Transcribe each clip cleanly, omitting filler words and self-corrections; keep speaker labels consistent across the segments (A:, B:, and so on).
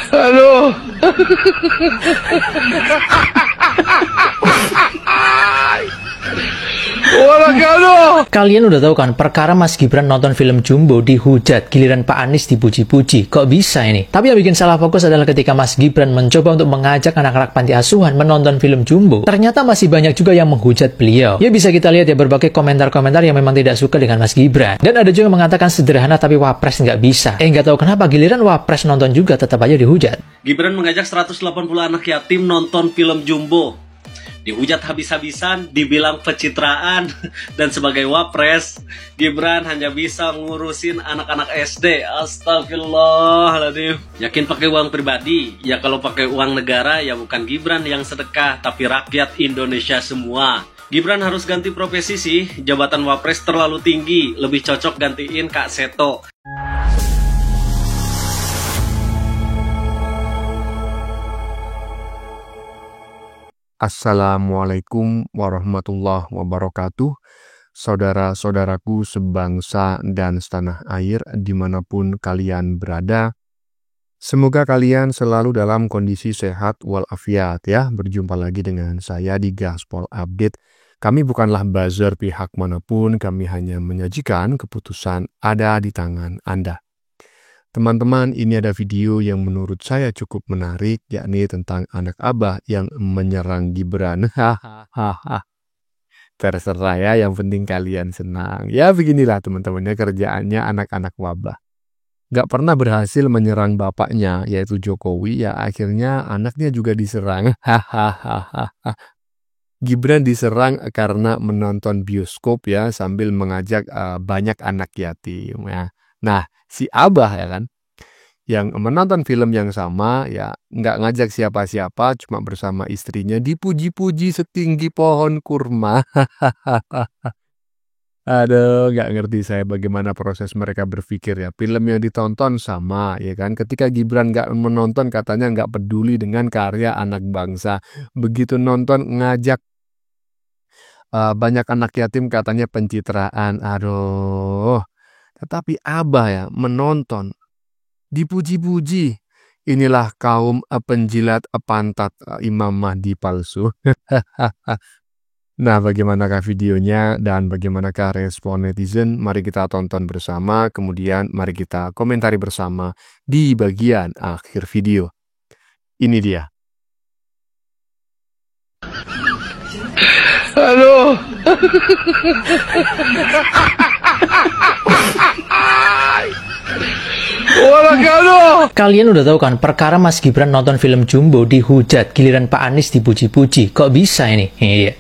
A: Aduh.
B: Kalian udah tahu kan perkara Mas Gibran nonton film Jumbo dihujat, giliran Pak Anies dipuji-puji. Kok bisa ini? Tapi yang bikin salah fokus adalah ketika Mas Gibran mencoba untuk mengajak anak-anak panti asuhan menonton film Jumbo, ternyata masih banyak juga yang menghujat beliau. Ya bisa kita lihat ya berbagai komentar-komentar yang memang tidak suka dengan Mas Gibran. Dan ada juga yang mengatakan sederhana tapi Wapres nggak bisa. Nggak tahu kenapa giliran Wapres nonton juga tetap aja dihujat.
C: Gibran mengajak 180 anak yatim nonton film Jumbo. Dihujat habis-habisan, dibilang pencitraan, dan sebagai Wapres, Gibran hanya bisa ngurusin anak-anak SD. Astagfirullahaladzim. Yakin pakai uang pribadi? Ya kalau pakai uang negara, ya bukan Gibran yang sedekah, tapi rakyat Indonesia semua. Gibran harus ganti profesi sih, jabatan Wapres terlalu tinggi, lebih cocok gantiin Kak Seto.
D: Assalamualaikum warahmatullahi wabarakatuh. Saudara-saudaraku sebangsa dan setanah air dimanapun kalian berada. Semoga kalian selalu dalam kondisi sehat walafiat ya. Berjumpa lagi dengan saya di Gaspol Update. Kami bukanlah buzzer pihak manapun, kami hanya menyajikan keputusan ada di tangan Anda. Teman-teman, ini ada video yang menurut saya cukup menarik, yakni tentang anak abah yang menyerang Gibran. Hahaha. Terserah ya, yang penting kalian senang. Ya beginilah teman-temannya kerjaannya anak-anak wabah. Gak pernah berhasil menyerang bapaknya, yaitu Jokowi, ya akhirnya anaknya juga diserang. Hahaha. Gibran diserang karena menonton bioskop ya, sambil mengajak banyak anak yatim ya. Nah, si abah ya kan, yang menonton film yang sama ya nggak ngajak siapa-siapa, cuma bersama istrinya dipuji-puji setinggi pohon kurma. Aduh, nggak ngerti saya bagaimana proses mereka berpikir ya. Film yang ditonton sama ya kan. Ketika Gibran nggak menonton katanya nggak peduli dengan karya anak bangsa. Begitu nonton ngajak banyak anak yatim katanya pencitraan. Aduh. Tetapi abah ya menonton, dipuji-puji. Inilah kaum penjilat pantat Imam Mahdi palsu. Nah, bagaimanakah videonya dan bagaimanakah respon netizen? Mari kita tonton bersama, kemudian mari kita komentari bersama di bagian akhir video. Ini dia.
A: Aduh.
B: Kalian udah tahu kan perkara Mas Gibran nonton film Jumbo dihujat, giliran Pak Anies dipuji-puji. Kok bisa ini? Ini dia.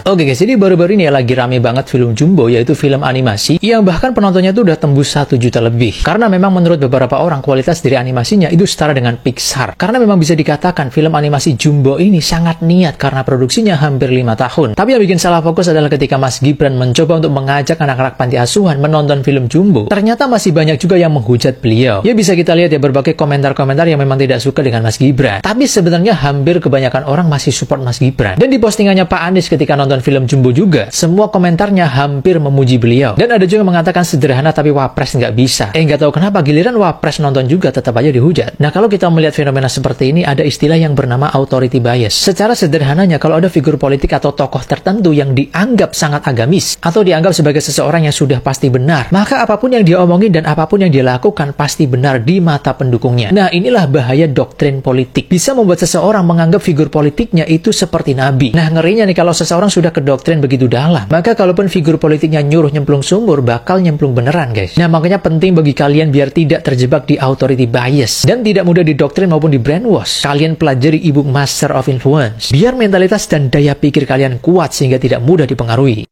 B: Oke guys, jadi baru-baru ini ya lagi rame banget film Jumbo, yaitu film animasi yang bahkan penontonnya tuh udah tembus 1 juta lebih. Karena memang menurut beberapa orang kualitas dari animasinya itu setara dengan Pixar. Karena memang bisa dikatakan film animasi Jumbo ini sangat niat karena produksinya hampir 5 tahun. Tapi yang bikin salah fokus adalah ketika Mas Gibran mencoba untuk mengajak anak-anak panti asuhan menonton film Jumbo, ternyata masih banyak juga yang menghujat beliau. Ya bisa kita lihat ya berbagai komentar-komentar yang memang tidak suka dengan Mas Gibran. Tapi sebenarnya hampir kebanyakan orang masih support Mas Gibran. Dan di postingannya Pak Anies ketika nonton film Jumbo juga, semua komentarnya hampir memuji beliau. Dan ada juga yang mengatakan sederhana tapi Wapres nggak bisa. Nggak tahu kenapa giliran Wapres nonton juga tetap aja dihujat. Nah, kalau kita melihat fenomena seperti ini, ada istilah yang bernama authority bias. Secara sederhananya, kalau ada figur politik atau tokoh tertentu yang dianggap sangat agamis, atau dianggap sebagai seseorang yang sudah pasti benar, maka apapun yang dia omongin dan apapun yang dia lakukan pasti benar di mata pendukungnya. Nah, inilah bahaya doktrin politik. Bisa membuat seseorang menganggap figur politiknya itu seperti nabi. Nah, ngerinya nih kalau seseorang sudah ke doktrin begitu dalam, maka kalaupun figur politiknya nyuruh nyemplung sumur, bakal nyemplung beneran guys. Nah, makanya penting bagi kalian biar tidak terjebak di authority bias dan tidak mudah didoktrin maupun di brainwash. Kalian pelajari ebook Master of Influence biar mentalitas dan daya pikir kalian kuat sehingga tidak mudah dipengaruhi.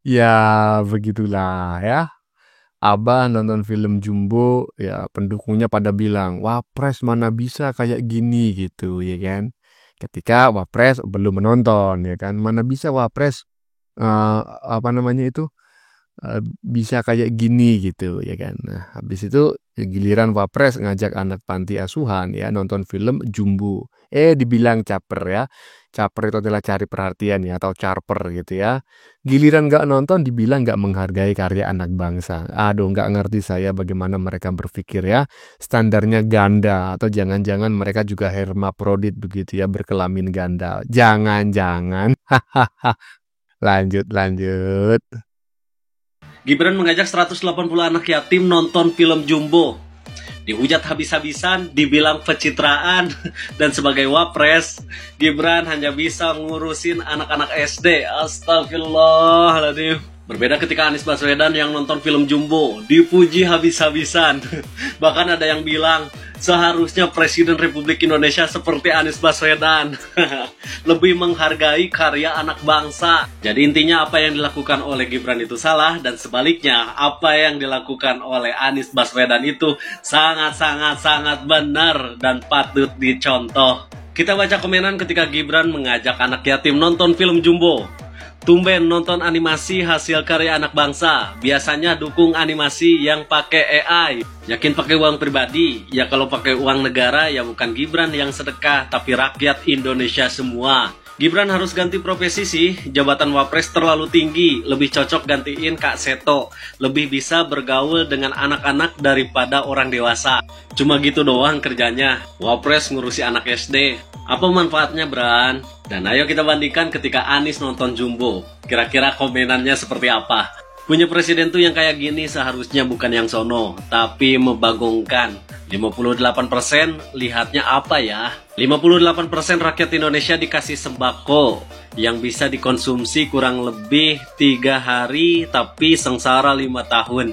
D: Ya begitulah ya. Abah nonton film Jumbo ya, pendukungnya pada bilang Wapres mana bisa kayak gini gitu ya kan. Ketika Wapres belum menonton ya kan, mana bisa Wapres bisa kayak gini gitu ya kan. Nah, habis itu Giliran Wapres ngajak anak panti asuhan ya nonton film Jumbo. Dibilang caper ya. Caper itu adalah cari perhatian ya atau carper gitu ya. Giliran nggak nonton dibilang nggak menghargai karya anak bangsa. Aduh, nggak ngerti saya bagaimana mereka berpikir ya. Standarnya ganda atau jangan-jangan mereka juga hermaprodit begitu ya, berkelamin ganda. Jangan-jangan. Lanjut.
C: Gibran mengajak 180 anak yatim nonton film Jumbo. Dihujat habis-habisan, dibilang pencitraan, dan sebagai wapres, Gibran hanya bisa ngurusin anak-anak SD. Astagfirullahaladzim. Berbeda ketika Anies Baswedan yang nonton film Jumbo, dipuji habis-habisan. Bahkan ada yang bilang, seharusnya Presiden Republik Indonesia seperti Anies Baswedan. Lebih menghargai karya anak bangsa. Jadi intinya apa yang dilakukan oleh Gibran itu salah, dan sebaliknya apa yang dilakukan oleh Anies Baswedan itu sangat benar dan patut dicontoh. Kita baca komenan ketika Gibran mengajak anak yatim nonton film Jumbo. Tumben nonton animasi hasil karya anak bangsa. Biasanya dukung animasi yang pakai AI. Yakin pakai uang pribadi? Ya kalau pakai uang negara ya bukan Gibran yang sedekah, tapi rakyat Indonesia semua. Gibran harus ganti profesi sih, jabatan Wapres terlalu tinggi, lebih cocok gantiin Kak Seto, lebih bisa bergaul dengan anak-anak daripada orang dewasa. Cuma gitu doang kerjanya, Wapres ngurusi anak SD. Apa manfaatnya, Bran? Dan ayo kita bandingkan ketika Anies nonton Jumbo. Kira-kira komenannya seperti apa? Punya presiden tuh yang kayak gini seharusnya bukan yang sono, tapi membagongkan. 58% lihatnya apa ya? 58% rakyat Indonesia dikasih sembako yang bisa dikonsumsi kurang lebih 3 hari tapi sengsara 5 tahun.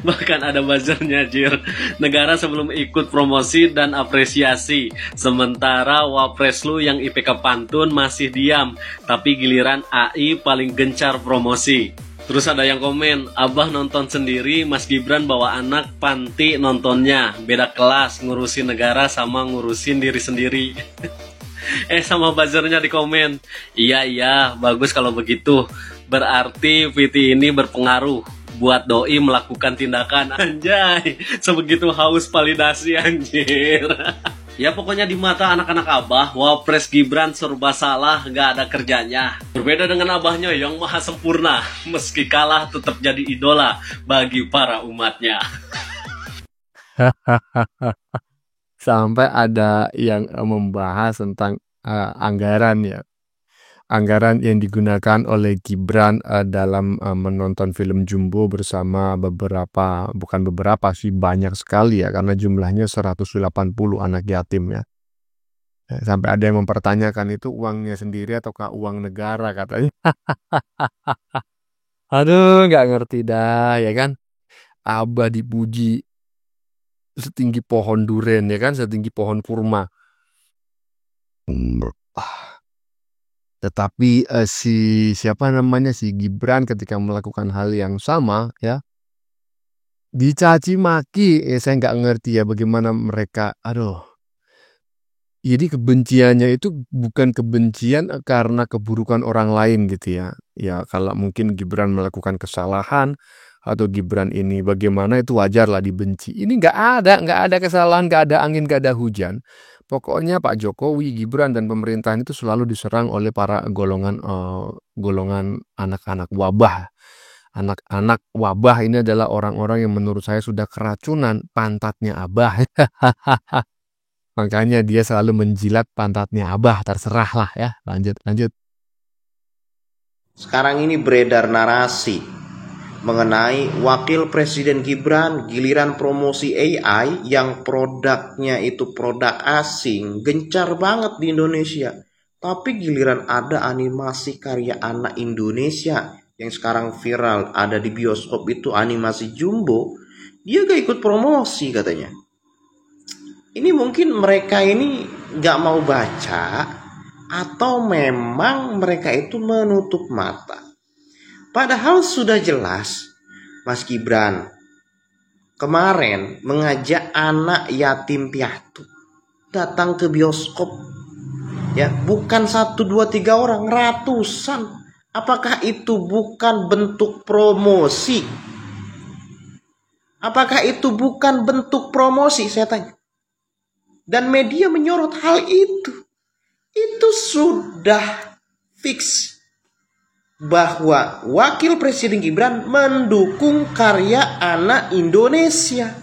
C: Bahkan ada buzzernya, Jir. Negara sebelum ikut promosi dan apresiasi. Sementara Wapres lu yang IPK pantun masih diam, tapi giliran AI paling gencar promosi. Terus ada yang komen, Abah nonton sendiri, Mas Gibran bawa anak panti nontonnya. Beda kelas, ngurusin negara sama ngurusin diri sendiri. Sama buzzernya di komen, iya, bagus kalau begitu. Berarti VT ini berpengaruh buat doi melakukan tindakan. Anjay, sebegitu haus validasi anjir. Ya pokoknya di mata anak-anak Abah, Wapres Gibran serba salah, gak ada kerjanya. Berbeda dengan Abahnya yang maha sempurna, meski kalah tetap jadi idola bagi para umatnya.
D: Sampai ada yang membahas tentang anggaran ya. Anggaran yang digunakan oleh Gibran dalam menonton film Jumbo bersama bukan beberapa sih, banyak sekali ya, karena jumlahnya 180 anak yatim ya. Sampai ada yang mempertanyakan itu uangnya sendiri ataukah uang negara katanya. Aduh, nggak ngerti dah ya kan. Abah dipuji setinggi pohon duren ya kan, setinggi pohon kurma. Tetapi si Gibran ketika melakukan hal yang sama ya, dicaci maki, saya nggak ngerti ya bagaimana mereka, jadi kebenciannya itu bukan kebencian karena keburukan orang lain gitu ya. Ya kalau mungkin Gibran melakukan kesalahan atau Gibran ini bagaimana itu wajar lah dibenci. Ini nggak ada kesalahan, nggak ada angin, nggak ada hujan. Pokoknya Pak Jokowi, Gibran dan pemerintahan itu selalu diserang oleh para golongan anak-anak wabah. Anak-anak wabah ini adalah orang-orang yang menurut saya sudah keracunan pantatnya Abah. Makanya dia selalu menjilat pantatnya Abah, terserah lah ya. Lanjut.
A: Sekarang ini beredar narasi mengenai Wakil Presiden Gibran giliran promosi AI yang produknya itu produk asing, gencar banget di Indonesia. Tapi giliran ada animasi karya anak Indonesia yang sekarang viral ada di bioskop itu animasi Jumbo, dia gak ikut promosi katanya. Ini mungkin mereka ini gak mau baca atau memang mereka itu menutup mata. Padahal sudah jelas Mas Gibran kemarin mengajak anak yatim piatu datang ke bioskop. Ya, bukan 1, 2, 3 orang, ratusan. Apakah itu bukan bentuk promosi? Apakah itu bukan bentuk promosi, saya tanya. Dan media menyorot hal itu. Itu sudah fix bahwa Wakil Presiden Gibran mendukung karya anak Indonesia.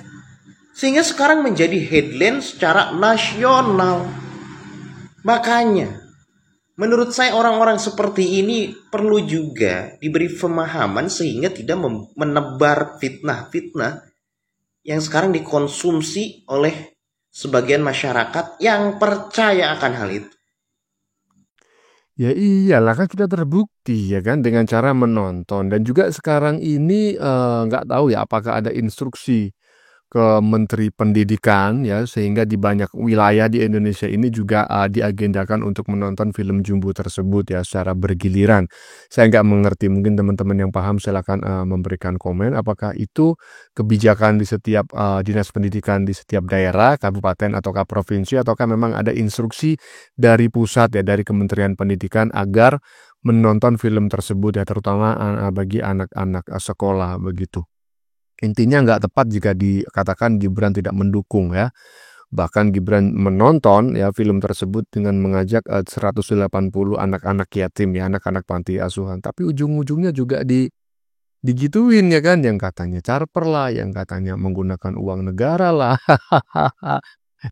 A: Sehingga sekarang menjadi headline secara nasional. Makanya, menurut saya orang-orang seperti ini perlu juga diberi pemahaman sehingga tidak menebar fitnah-fitnah yang sekarang dikonsumsi oleh sebagian masyarakat yang percaya akan hal itu.
D: Ya iyalah, kan sudah terbukti ya kan dengan cara menonton. Dan juga sekarang ini nggak tahu ya apakah ada instruksi ke Menteri Pendidikan ya, sehingga di banyak wilayah di Indonesia ini juga diagendakan untuk menonton film Jumbo tersebut ya secara bergiliran. Saya nggak mengerti, mungkin teman-teman yang paham silakan memberikan komen apakah itu kebijakan di setiap dinas pendidikan di setiap daerah, kabupaten ataukah provinsi, ataukah memang ada instruksi dari pusat ya, dari Kementerian Pendidikan agar menonton film tersebut ya, terutama bagi anak-anak sekolah begitu. Intinya nggak tepat jika dikatakan Gibran tidak mendukung ya. Bahkan Gibran menonton ya film tersebut dengan mengajak 180 anak-anak yatim ya, anak-anak panti asuhan. Tapi ujung-ujungnya juga digituin ya kan, yang katanya charper lah, yang katanya menggunakan uang negara lah.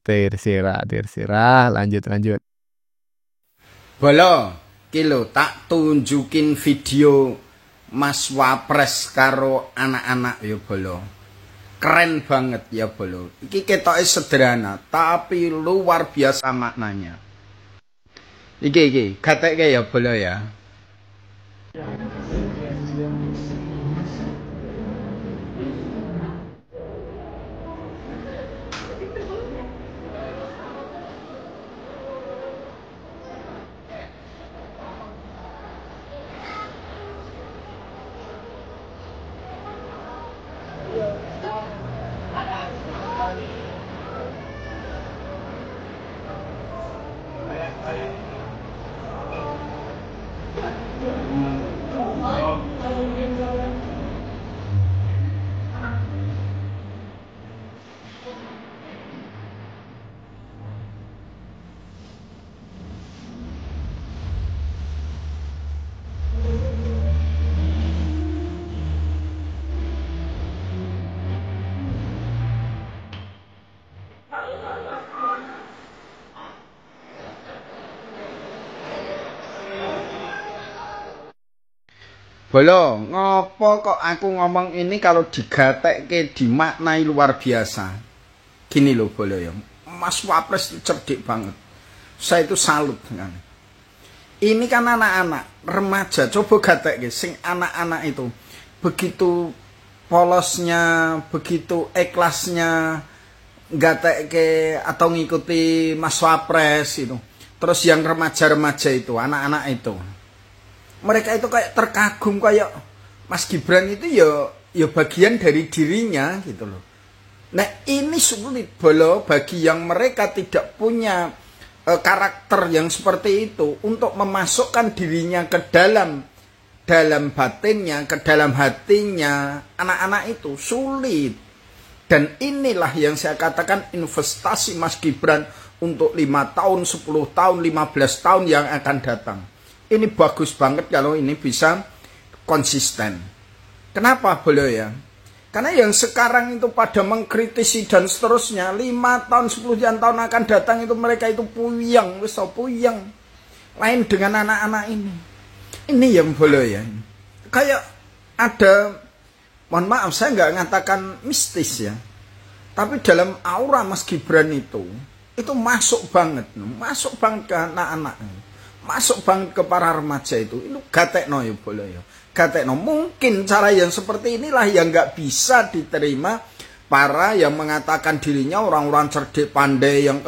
D: Terserah, lanjut.
E: Bolo, kilo tak tunjukin video Mas Wapres karo anak-anak ya bolo. Keren banget ya bolo. Iki ketoke sederhana tapi luar biasa maknanya. Iki gatekke ya bolo ya. Bolo, ngopo kok aku ngomong ini kalau digatekke dimaknai luar biasa. Gini loh Bolo ya, Mas Wapres itu cerdik banget. Saya itu salut dengan. Ini kan anak-anak, remaja, coba gatekke sing anak-anak itu. Begitu polosnya, begitu ikhlasnya gatekke atau ngikuti Mas Wapres itu. Terus yang remaja-remaja itu, anak-anak itu. Mereka itu kayak terkagum, kayak Mas Gibran itu ya bagian dari dirinya gitu loh. Nah ini sulit Bolo bagi yang mereka tidak punya karakter yang seperti itu untuk memasukkan dirinya ke dalam batinnya, ke dalam hatinya anak-anak itu sulit. Dan inilah yang saya katakan investasi Mas Gibran untuk 5 tahun, 10 tahun, 15 tahun yang akan datang. Ini bagus banget kalau ini bisa konsisten. Kenapa Bolo ya? Karena yang sekarang itu pada mengkritisi dan seterusnya 5 tahun, 10 tahun akan datang itu mereka itu puyeng, wis puyeng. Lain dengan anak-anak ini. Ini yang Bolo ya. Kayak ada, mohon maaf saya nggak ngatakan mistis ya. Tapi dalam aura Mas Gibran itu masuk banget ke anak-anak. Masuk banget ke para remaja itu gatekno ya Bolo ya. Gatekno mungkin cara yang seperti inilah yang nggak bisa diterima para yang mengatakan dirinya orang-orang cerdik pandai yang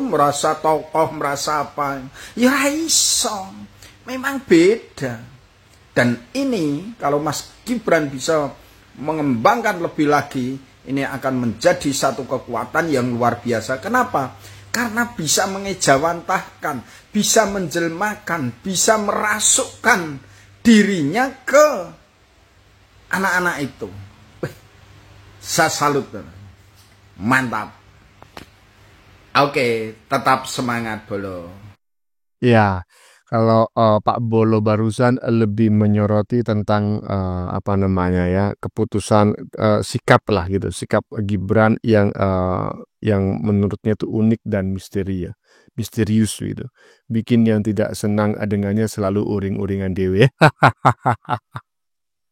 E: merasa tokoh, merasa apa. Ya iso. Memang beda. Dan ini kalau Mas Gibran bisa mengembangkan lebih lagi, ini akan menjadi satu kekuatan yang luar biasa. Kenapa? Karena bisa mengejawantahkan, bisa menjelmakan, bisa merasukkan dirinya ke anak-anak itu. Saya salut. Mantap. Oke, tetap semangat Bolo.
D: Ya, kalau Pak Bolo barusan lebih menyoroti tentang apa namanya ya, keputusan sikap lah gitu, sikap Gibran yang menurutnya itu unik dan misterius gitu. Bikin yang tidak senang dengannya selalu uring-uringan dewe.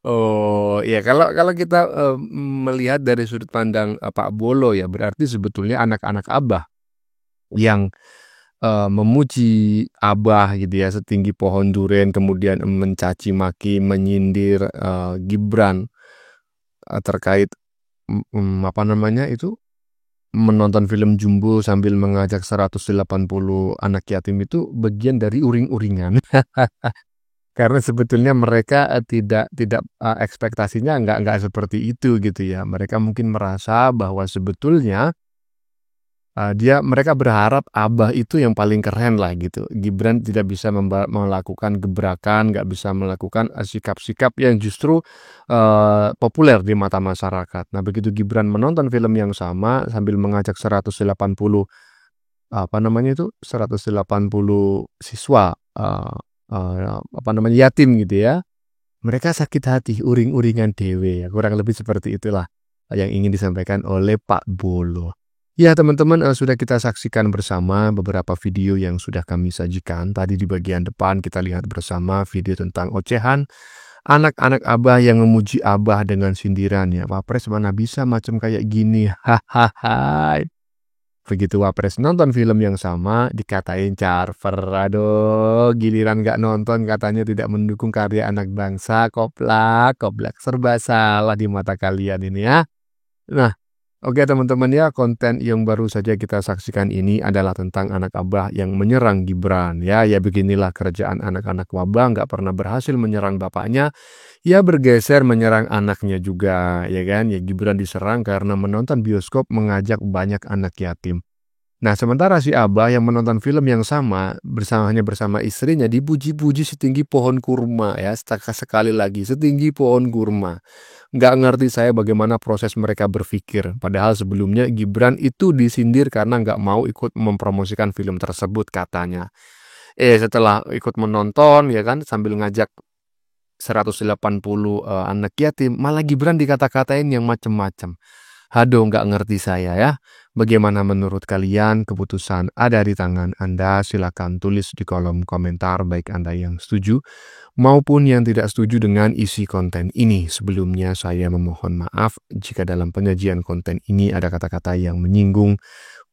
D: Oh ya, kalau kita melihat dari sudut pandang Pak Bolo ya, berarti sebetulnya anak-anak Abah yang memuji Abah gitu ya setinggi pohon duren, kemudian mencaci maki, menyindir Gibran terkait apa namanya itu, menonton film Jumbo sambil mengajak 180 anak yatim, itu bagian dari uring-uringan. Karena sebetulnya mereka tidak ekspektasinya nggak seperti itu gitu ya. Mereka mungkin merasa bahwa sebetulnya mereka berharap Abah itu yang paling keren lah gitu. Gibran tidak bisa melakukan gebrakan, nggak bisa melakukan sikap-sikap yang justru populer di mata masyarakat. Nah, begitu Gibran menonton film yang sama sambil mengajak 180 apa namanya itu 180 siswa apa namanya yatim gitu ya. Mereka sakit hati, uring-uringan dewe ya. Kurang lebih seperti itulah yang ingin disampaikan oleh Pak Bolo. Ya teman-teman, sudah kita saksikan bersama beberapa video yang sudah kami sajikan. Tadi di bagian depan kita lihat bersama video tentang ocehan anak-anak Abah yang memuji Abah dengan sindiran ya. Wapres mana bisa macam kayak gini, hahaha. Begitu Wapres nonton film yang sama dikatain carver. Aduh, giliran gak nonton katanya tidak mendukung karya anak bangsa. Koplak serba salah di mata kalian ini ya. Nah, oke teman-teman ya, konten yang baru saja kita saksikan ini adalah tentang anak Abah yang menyerang Gibran ya. Ya beginilah kerjaan anak-anak Wabah, nggak pernah berhasil menyerang bapaknya, ya bergeser menyerang anaknya juga ya kan. Ya Gibran diserang karena menonton bioskop mengajak banyak anak yatim. Nah, sementara si Abah yang menonton film yang sama bersama istrinya dipuji-puji setinggi pohon kurma ya, sekali lagi setinggi pohon kurma. Nggak ngerti saya bagaimana proses mereka berpikir. Padahal sebelumnya Gibran itu disindir karena nggak mau ikut mempromosikan film tersebut katanya. Setelah ikut menonton ya kan sambil ngajak 180 anak yatim, malah Gibran dikata-katain yang macem-macem. Aduh, nggak ngerti saya ya. Bagaimana menurut kalian? Keputusan ada di tangan Anda. Silakan tulis di kolom komentar baik Anda yang setuju maupun yang tidak setuju dengan isi konten ini. Sebelumnya saya memohon maaf jika dalam penyajian konten ini ada kata-kata yang menyinggung,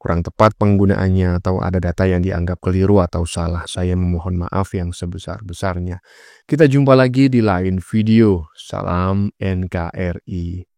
D: kurang tepat penggunaannya, atau ada data yang dianggap keliru atau salah. Saya memohon maaf yang sebesar-besarnya. Kita jumpa lagi di lain video. Salam NKRI.